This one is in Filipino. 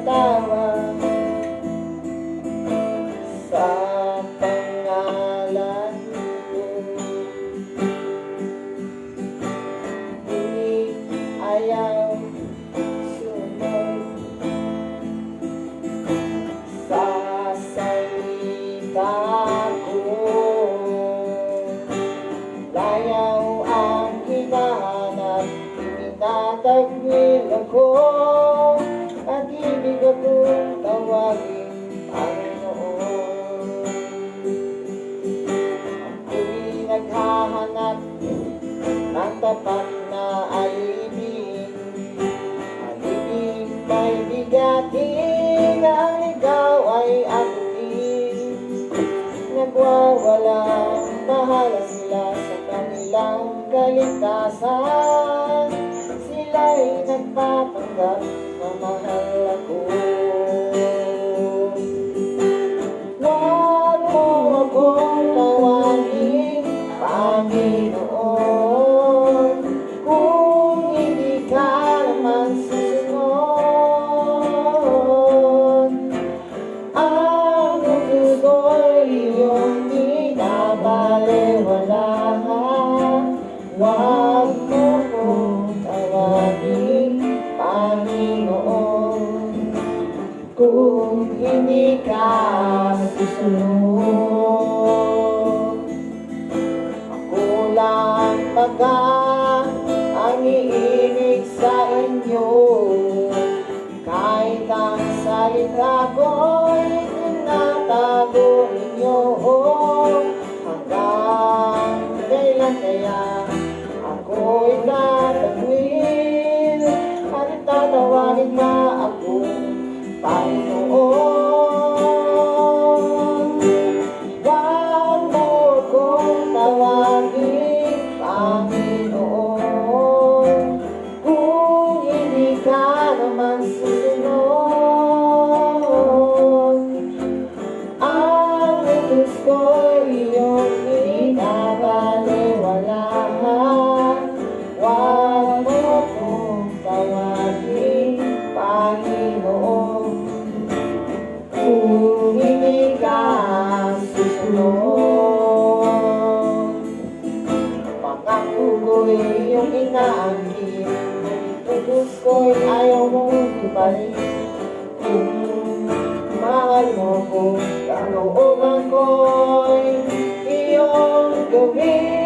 tawag sa pangalan ko. Ngunit ayaw sumunod sa salita ko. Layaw ang hinahanap, iminatagwil ako, at ibig akong tawagin Panginoon. Ako'y naghahanap ng tapat na alibin, alibin may bigatin ang ikaw ay akutin. Nagwawalang bahala sila sa kanilang kaligtasan, sila'y nagpapanggap na mahal ako. Huwag mo akong tawagin Panginoon kung hindi ka naman susunod. Ang utos ko'y iyong binabalewalahan. Huwag mo akong tawagin Panginoon kung hindi ka susunod. Ako lang baga ang iibig sa inyo, kahit ang salita ko'y tinatago ninyo. Hanggang kailan kaya ako'y tatagwin at tatawagin pa akong Panginoon? Huwag mo akong tawagin Panginoon kung hindi ka naman susunod. Ang utos ko'y iyong binabalewalahan. Huwag mo akong tawagin Panginoon kung hindi ka susunod. Pangako ko'y iyong inaangkin, utos ko'y ayaw mong tuparin. Kung mahal mo ko, kalooban ko'y iyong gawin.